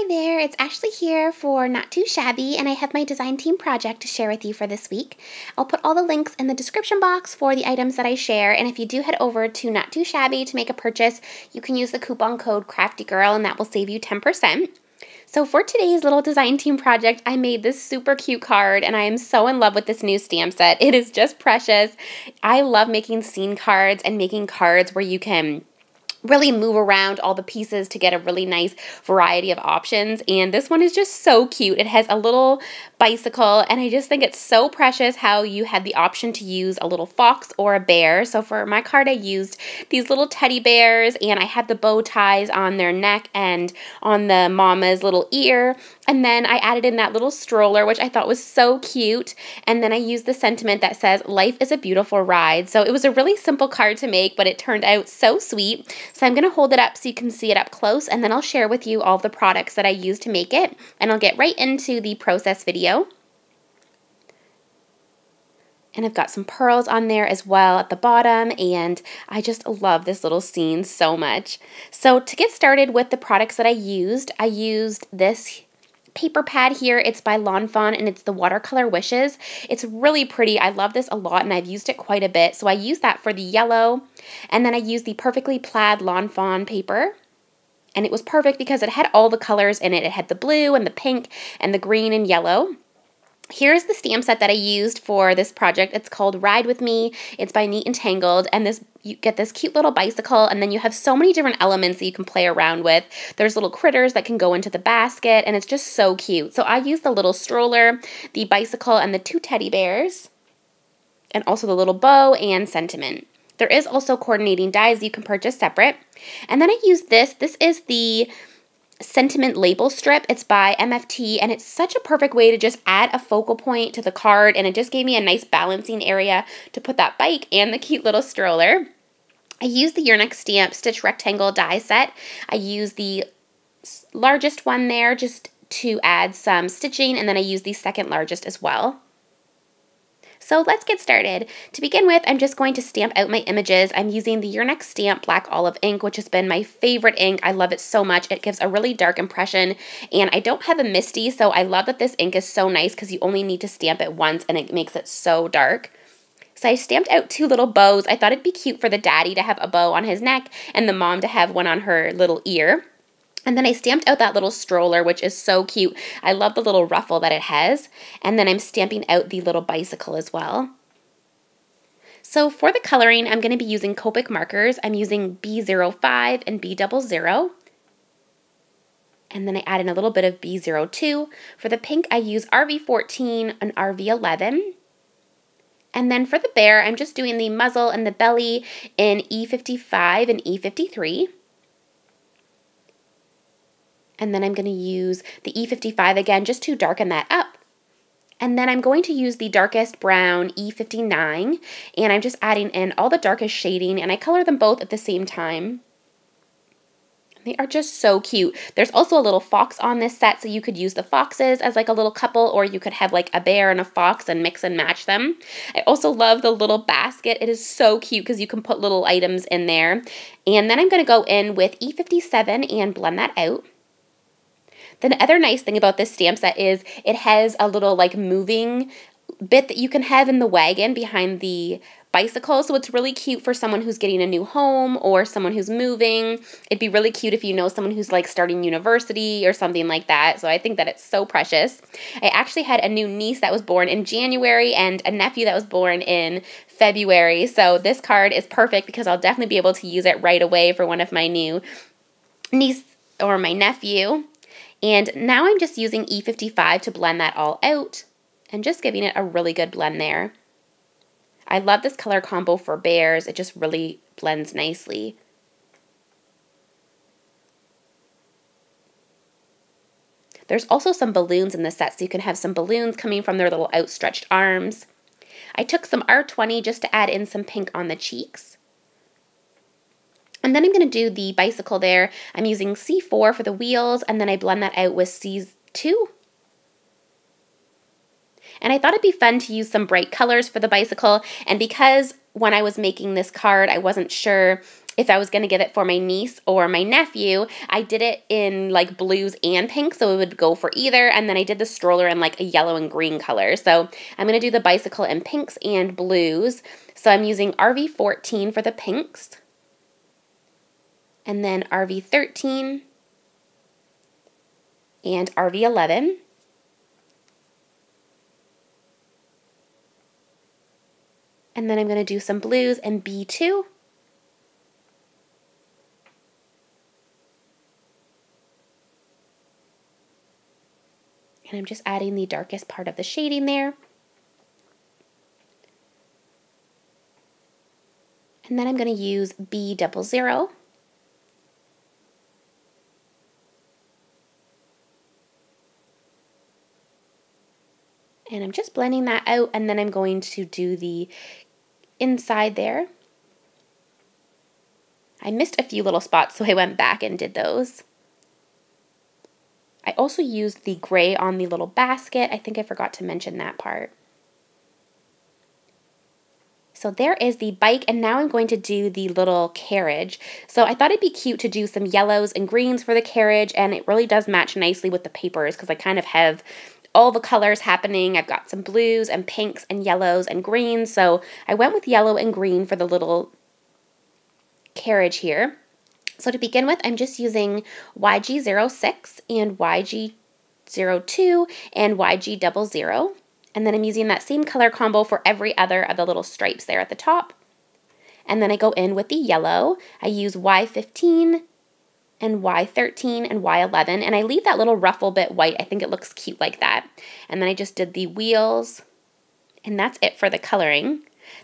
Hi there, it's Ashley here for Not Too Shabby, and I have my design team project to share with you for this week. I'll put all the links in the description box for the items that I share, and if you do head over to Not Too Shabby to make a purchase, you can use the coupon code CraftyGirl, and that will save you 10%. So for today's little design team project, I made this super cute card, and I am so in love with this new stamp set. It is just precious. I love making scene cards and making cards where you can really move around all the pieces to get a really nice variety of options, and this one is just so cute. It has a little bicycle, and I just think it's so precious how you had the option to use a little fox or a bear. So for my card, I used these little teddy bears, and I had the bow ties on their neck and on the mama's little ear, and then I added in that little stroller, which I thought was so cute, and then I used the sentiment that says, "Life is a beautiful ride." So it was a really simple card to make, but it turned out so sweet. So I'm going to hold it up so you can see it up close, and then I'll share with you all the products that I used to make it, and I'll get right into the process video. And I've got some pearls on there as well at the bottom, and I just love this little scene so much. So to get started with the products that I used this paper pad here. It's by Lawn Fawn, and it's the Watercolor Wishes. It's really pretty. I love this a lot, and I've used it quite a bit. So I used that for the yellow, and then I used the Perfectly Plaid Lawn Fawn paper. And it was perfect because it had all the colors in it. It had the blue and the pink and the green and yellow. Here's the stamp set that I used for this project. It's called Ride With Me. It's by Neat and Tangled, and you get this cute little bicycle, and then you have so many different elements that you can play around with. There's little critters that can go into the basket, and it's just so cute. So I used the little stroller, the bicycle, and the two teddy bears, and also the little bow and sentiment. There is also coordinating dies you can purchase separate. And then I used this. This is the sentiment label strip. It's by MFT, and it's such a perfect way to just add a focal point to the card, and it just gave me a nice balancing area to put that bike and the cute little stroller. I used the Your Next Stamp Stitch Rectangle die set. I used the largest one there just to add some stitching, and then I used the second largest as well. So let's get started. To begin with, I'm just going to stamp out my images. I'm using the Your Next Stamp Black Olive ink, which has been my favorite ink. I love it so much. It gives a really dark impression, and I don't have a MISTI, so I love that this ink is so nice because you only need to stamp it once, and it makes it so dark. So I stamped out two little bows. I thought it'd be cute for the daddy to have a bow on his neck and the mom to have one on her little ear. And then I stamped out that little stroller, which is so cute. I love the little ruffle that it has. And then I'm stamping out the little bicycle as well. So for the coloring, I'm going to be using Copic markers. I'm using B05 and B00. And then I add in a little bit of B02. For the pink, I use RV14 and RV11. And then for the bear, I'm just doing the muzzle and the belly in E55 and E53. And then I'm going to use the E55 again just to darken that up. And then I'm going to use the darkest brown E59, and I'm just adding in all the darkest shading, and I color them both at the same time. They are just so cute. There's also a little fox on this set, so you could use the foxes as like a little couple, or you could have like a bear and a fox and mix and match them. I also love the little basket. It is so cute because you can put little items in there. And then I'm going to go in with E57 and blend that out. The other nice thing about this stamp set is it has a little like moving bit that you can have in the wagon behind the bicycle. So it's really cute for someone who's getting a new home or someone who's moving. It'd be really cute if you know someone who's like starting university or something like that. So I think that it's so precious. I actually had a new niece that was born in January and a nephew that was born in February. So this card is perfect because I'll definitely be able to use it right away for one of my new niece or my nephew. And now I'm just using E55 to blend that all out and just giving it a really good blend there. I love this color combo for bears. It just really blends nicely. There's also some balloons in the set, so you can have some balloons coming from their little outstretched arms. I took some R20 just to add in some pink on the cheeks. And then I'm going to do the bicycle there. I'm using C4 for the wheels, and then I blend that out with C2. And I thought it'd be fun to use some bright colors for the bicycle, and because when I was making this card, I wasn't sure if I was going to give it for my niece or my nephew, I did it in like blues and pink, so it would go for either, and then I did the stroller in like a yellow and green color. So I'm going to do the bicycle in pinks and blues. So I'm using RV14 for the pinks, and then RV13 and RV11. And then I'm going to do some blues in B2. And I'm just adding the darkest part of the shading there. And then I'm going to use B00. And I'm just blending that out, and then I'm going to do the inside there. I missed a few little spots, so I went back and did those. I also used the gray on the little basket. I think I forgot to mention that part. So there is the bike, and now I'm going to do the little carriage. So I thought it'd be cute to do some yellows and greens for the carriage, and it really does match nicely with the papers because I kind of have all the colors happening. I've got some blues and pinks and yellows and greens, so I went with yellow and green for the little carriage here. So to begin with, I'm just using YG06 and YG02 and YG00. And then I'm using that same color combo for every other of the little stripes there at the top. And then I go in with the yellow. I use Y15 and Y13 and Y11. And I leave that little ruffle bit white. I think it looks cute like that. And then I just did the wheels. And that's it for the coloring.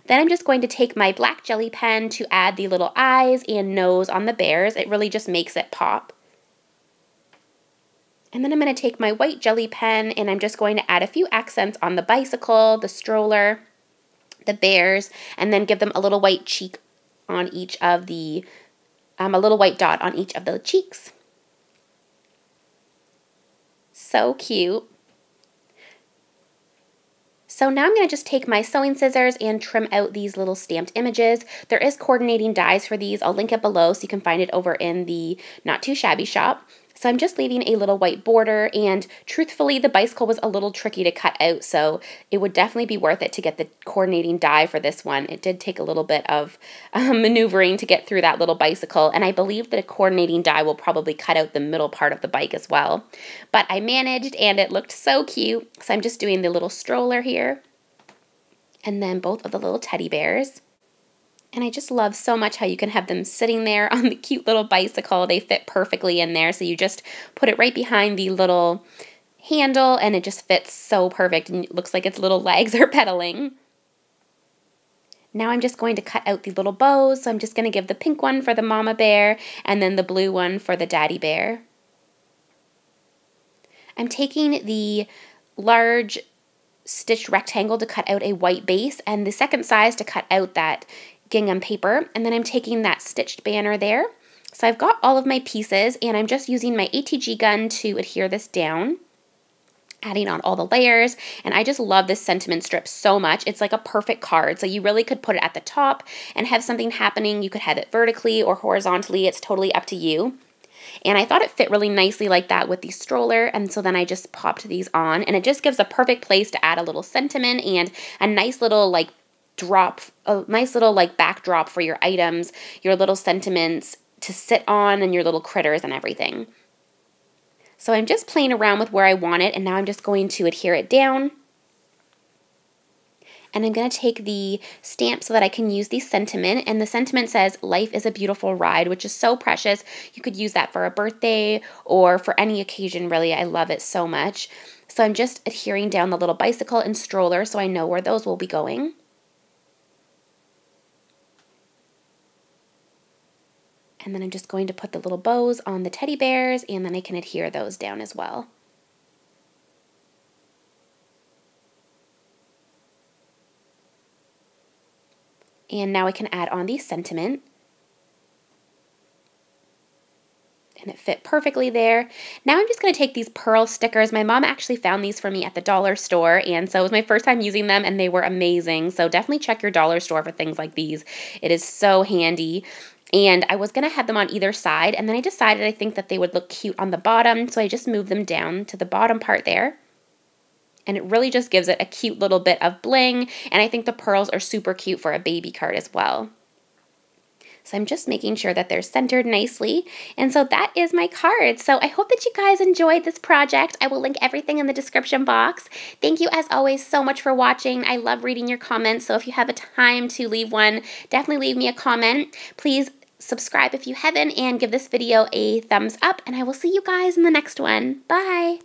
Then I'm just going to take my black jelly pen to add the little eyes and nose on the bears. It really just makes it pop. And then I'm going to take my white jelly pen and I'm just going to add a few accents on the bicycle, the stroller, the bears, and then give them a little white cheek on each of the, a little white dot on each of the cheeks. So cute. So now I'm going to just take my sewing scissors and trim out these little stamped images. There is coordinating dies for these. I'll link it below so you can find it over in the Not Too Shabby shop. So I'm just leaving a little white border, and truthfully the bicycle was a little tricky to cut out, so it would definitely be worth it to get the coordinating die for this one. It did take a little bit of maneuvering to get through that little bicycle, and I believe that a coordinating die will probably cut out the middle part of the bike as well. But I managed, and it looked so cute. So I'm just doing the little stroller here, and then both of the little teddy bears. And I just love so much how you can have them sitting there on the cute little bicycle. They fit perfectly in there. So you just put it right behind the little handle and it just fits so perfect. And it looks like its little legs are pedaling. Now I'm just going to cut out the little bows. So I'm just going to give the pink one for the mama bear and then the blue one for the daddy bear. I'm taking the large stitched rectangle to cut out a white base and the second size to cut out that gingham paper, and then I'm taking that stitched banner there. So I've got all of my pieces and I'm just using my ATG gun to adhere this down, adding on all the layers, and I just love this sentiment strip so much. It's like a perfect card, so you really could put it at the top and have something happening. You could have it vertically or horizontally, it's totally up to you. And I thought it fit really nicely like that with the stroller, and so then I just popped these on, and it just gives a perfect place to add a little sentiment and a nice little like drop, a nice little like backdrop for your items, your little sentiments to sit on and your little critters and everything. So I'm just playing around with where I want it, and now I'm just going to adhere it down. And I'm going to take the stamp so that I can use the sentiment, and the sentiment says, "Life is a beautiful ride," which is so precious. You could use that for a birthday or for any occasion, really. I love it so much. So I'm just adhering down the little bicycle and stroller so I know where those will be going. And then I'm just going to put the little bows on the teddy bears, and then I can adhere those down as well. And now I can add on the sentiment. And it fit perfectly there. Now I'm just going to take these pearl stickers. My mom actually found these for me at the dollar store, and so it was my first time using them, and they were amazing. So definitely check your dollar store for things like these. It is so handy. And I was going to have them on either side, and then I decided I think that they would look cute on the bottom, so I just moved them down to the bottom part there. And it really just gives it a cute little bit of bling, and I think the pearls are super cute for a baby card as well. So I'm just making sure that they're centered nicely. And so that is my card. So I hope that you guys enjoyed this project. I will link everything in the description box. Thank you as always so much for watching. I love reading your comments. So if you have a time to leave one, definitely leave me a comment. Please subscribe if you haven't and give this video a thumbs up. And I will see you guys in the next one. Bye.